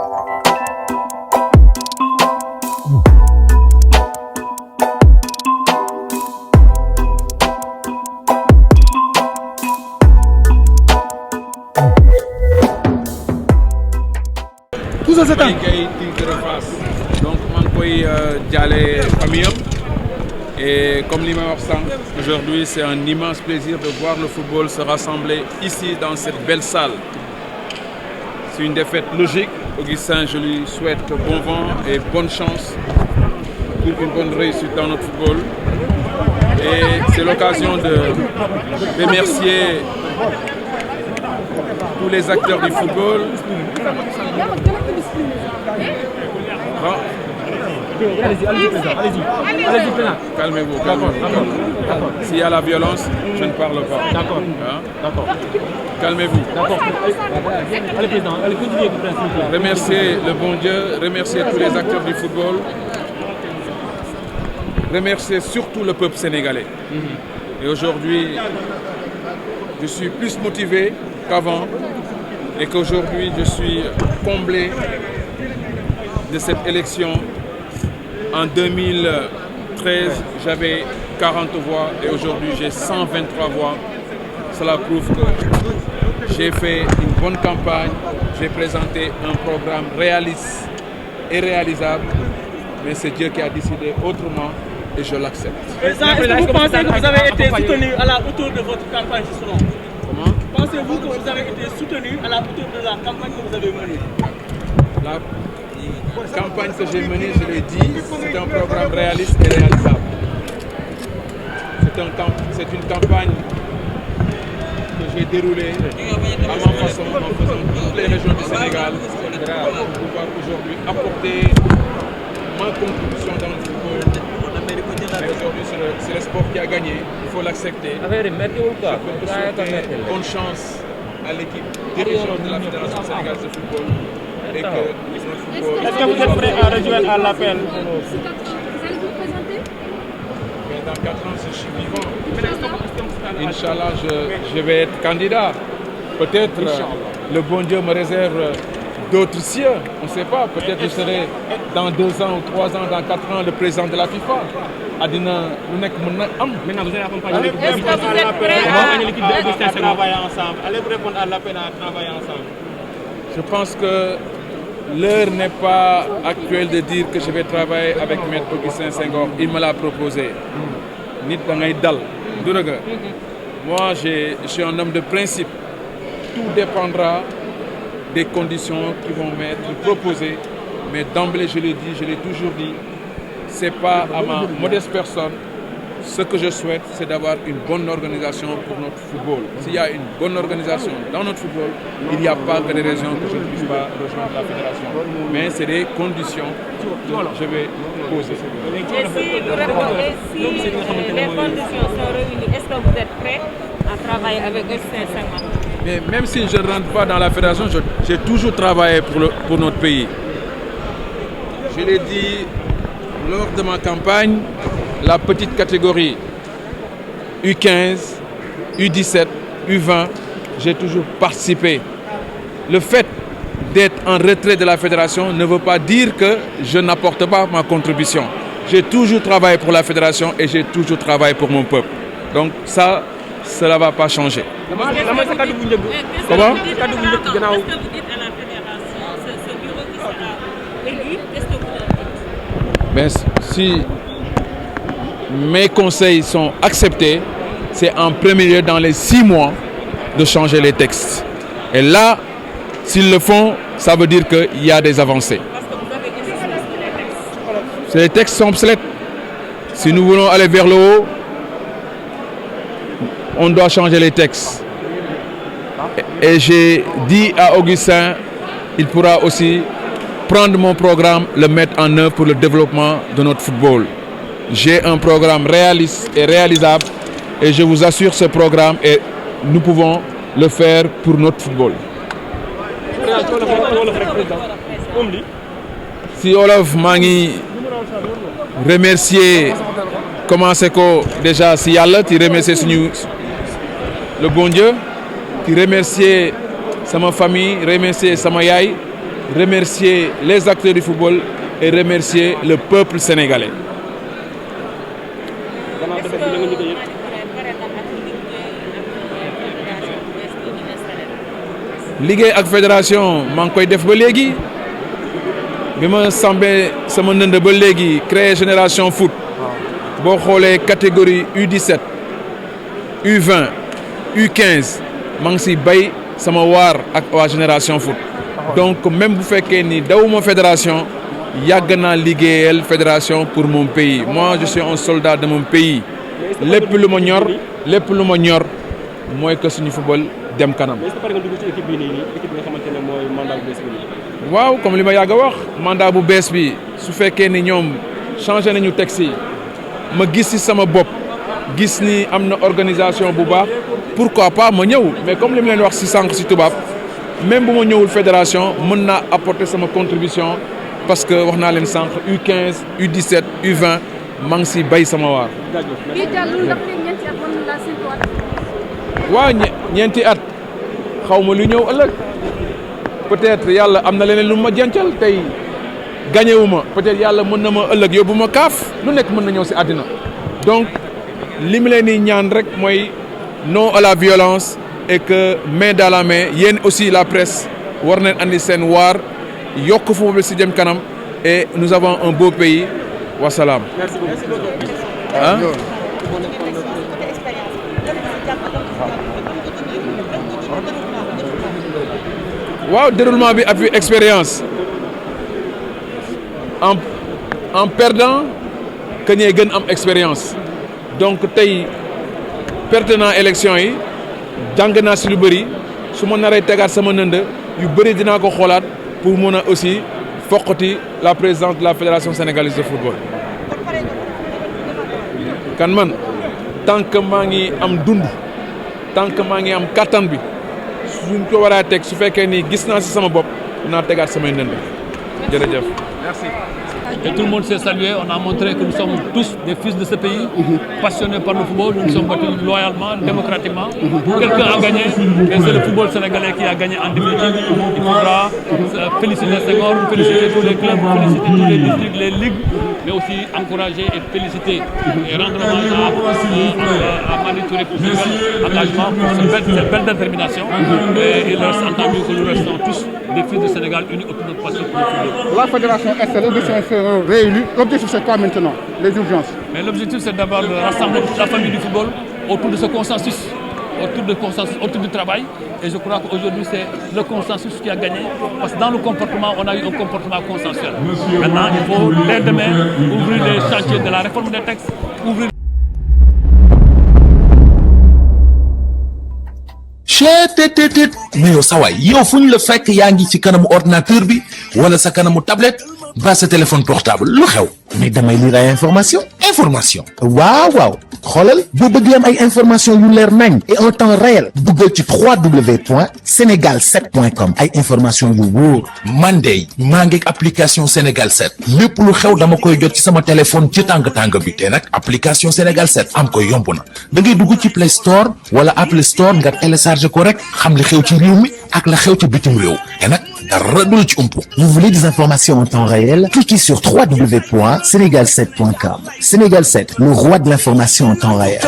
tout ça c'est un. Donc maa ngi koy jaale famille am et comme li ma wax sànq aujourd'hui c'est un immense plaisir de voir le football se rassembler ici dans cette belle salle. C'est une défaite logique. Augustin, je lui souhaite bon vent et bonne chance pour une bonne réussite dans notre football. Et c'est l'occasion de remercier tous les acteurs du football. Allez-y, Calmez-vous, calmez-vous. S'il y a la violence, je ne parle pas. D'accord. D'accord. Calmez-vous. D'accord. Allez, président, allez, continuez. Remercier le bon Dieu, remercier tous les acteurs du football, remercier surtout le peuple sénégalais. Et aujourd'hui, je suis plus motivé qu'avant et qu'aujourd'hui, je suis comblé de cette élection. En 2013, j'avais 40 voix et aujourd'hui, j'ai 123 voix. Cela prouve que j'ai fait une bonne campagne, j'ai présenté un programme réaliste et réalisable, mais c'est Dieu qui a décidé autrement et je l'accepte. Est-ce que vous pensez que vous avez été soutenu à la hauteur de votre campagne justement? Comment? Pensez-vous que vous avez été soutenu à la hauteur de la campagne que vous avez menée? La campagne que j'ai menée, je l'ai dit, c'est un programme réaliste et réalisable. C'est une campagne que j'ai déroulée à ma façon, en faisant toutes les régions du Sénégal pour pouvoir aujourd'hui apporter ma contribution dans le football. Mais aujourd'hui, c'est le sport qui a gagné, il faut l'accepter. Bonne chance à l'équipe dirigeante de la Fédération sénégalaise de football. Et que le football... Est-ce que vous êtes prêt à rejoindre à l'appel? Vous allez vous présenter? Mais dans 4 ans, si je suis vivant, Inch'Allah, je vais être candidat. Peut-être le bon Dieu me réserve d'autres cieux, on ne sait pas. Peut-être je serai dans 2 ans ou 3 ans, dans 4 ans, le président de la FIFA. Maintenant, vous allez accompagner l'équipe à travailler ensemble. Allez-vous répondre à l'appel à travailler ensemble? Je pense que l'heure n'est pas actuelle de dire que je vais travailler avec Maître Augustin Senghor. Il me l'a proposé. Moi, je suis un homme de principe. Tout dépendra des conditions qui vont m'être proposées. Mais d'emblée, je l'ai dit, je l'ai toujours dit, ce n'est pas à ma modeste personne. Ce que je souhaite, c'est d'avoir une bonne organisation pour notre football. S'il y a une bonne organisation dans notre football, il n'y a pas que des raisons que je ne puisse pas rejoindre la fédération. Mais c'est des conditions que je vais poser. Et si vous répondez, si les conditions sont réunies, est-ce que vous êtes prêt à travailler avec Augustin Senghor? Mais même si je ne rentre pas dans la fédération, j'ai toujours travaillé pour notre pays. Je l'ai dit lors de ma campagne, la petite catégorie U15, U17, U20, j'ai toujours participé. Le fait d'être en retrait de la fédération ne veut pas dire que je n'apporte pas ma contribution. J'ai toujours travaillé pour la fédération et j'ai toujours travaillé pour mon peuple. Donc ça, cela ne va pas changer. Comment? Qu'est-ce que vous dites à la fédération, ce bureau qui sera élu, qu'est-ce que vous dites? Mais si mes conseils sont acceptés, c'est en premier lieu dans les 6 mois de changer les textes. Et là, s'ils le font, ça veut dire qu'il y a des avancées. Parce que vous avez dit les textes. Ces textes sont obsolètes. Si nous voulons aller vers le haut, on doit changer les textes. Et j'ai dit à Augustin, il pourra aussi prendre mon programme, le mettre en œuvre pour le développement de notre football. J'ai un programme réaliste et réalisable et je vous assure ce programme et nous pouvons le faire pour notre football. Si Olof Mangi remercier commencé ko déjà si Yalla ti remercier le bon Dieu, ti remercier sama famille, remercier sama yaay, remercier les acteurs du football et remercier le peuple sénégalais. liggéey ak fédération maa ngi koy def ba léegi bi ma sambee sama ndënd ba léegi créer génération foot boo xoolee catégorie U17 U20 U15 maa ngi si bay sama waar ak waa génération foot donc même bu fekkee ni dawuma fédération yàgg naa liggéeyal fédération pour mon pays moi je suis un soldat de mon pays lépp lu ma ñor mooy que suñu football dem kanam. est-ce que pare nga dugg ci équipe bi nii équipe bi nga xamante ne mooy mandat bu bees bi. waaw comme li ma yàgg a wax mandat bu bees bi su fekkee ni ñoom changé nañu texte yi ma gis ci sama bopp gis ni am na organisation bu baax pourquoi pas ma ñëw mais comme li ma leen wax ci sànq ci tubaab même bu ma ñëwul fédération mën naa apporter sama contribution parce que wax naa leen sànq U15 U17 U20 maa ngi ci bay sama waar. waaw ñeenti at xaw ma lu ñëw ëllëg peut-être yàlla am na leneen lu ma jencal tey gagné wu ma peut-être yàlla mën na ma ëllëg yóbbu ma kaaf lu nekk mën na ñëw ci àddina donc li mu leen di ñaan rek mooy non à la violence et que main dans la main yéen aussi la presse war nañ andi seen waar yokk foofu ci jëm kanam et nous avons un beau pays wasalaam. Merci beaucoup. ah. waaw déroulement bi ak expérience en perdant que ñee gën am expérience donc tey perte naa élection yi jàng naa si lu bëri su ma naree tegaat sama nënd yu bëri dinaa ko xoolaat pour mun a aussi foqati la présidence de la fédération sénégalaise de football. kan man tant que maa ngi am dund tant que maa ngi am kattan bi. suñ ko war a teg su fekkee ni gis naa ci sama bopp dinaa tegaat samay ndënd jërëjëf. Merci. Et tout le monde s'est salué. On a montré que nous sommes tous des fils de ce pays, passionnés par le football. Nous nous sommes battus loyalement, démocratiquement. Quelqu'un a gagné, et c'est le football sénégalais qui a gagné en définitive. Il faudra féliciter Senghor, féliciter tous les clubs, féliciter tous les districts, les ligues, mais aussi encourager et féliciter et rendre hommage à Mani Touré pour son bel engagement, pour cette belle détermination. Et il reste entendu que nous restons tous des fils du Sénégal unis autour de notre passion pour le football. La fédération est réunie. L'objectif c'est quoi maintenant? Les urgences. Mais l'objectif c'est d'abord de rassembler toute la famille du football autour de ce consensus, autour du travail. Et je crois qu'aujourd'hui c'est le consensus qui a gagné. Parce que dans le comportement, on a eu un comportement consensuel. Maintenant, il faut dès demain ouvrir les chantiers de la réforme des textes, ouvrir. cheetetetet mais yow sawaay yow fu ñu la fekk yaa ngi ci kanamu ordinateur bi wala sa kanamu tablette ba sa téléphone portable lu xew mais damay lire ay information waaw xoolal boo bëgg am ay information yu leer nañ et en temps réel duggal ci www.senegal7.com ay information yu wóor man de maa ngi application Sénégal 7 lépp lu xew dama koy jot ci sama téléphone ci tàng bi te nag application Sénégal 7 am ko yomb na da ngay dugg ci Play Store wala Apple Store nga télécharger ko rek xam li xew ci réew mi ak la xew ci bitim réew te nag dara du la ci umpu. Vous voulez des informations en temps réel? Cliquez sur www.senegal7.com. Sénégal 7, le roi de l'information en temps réel.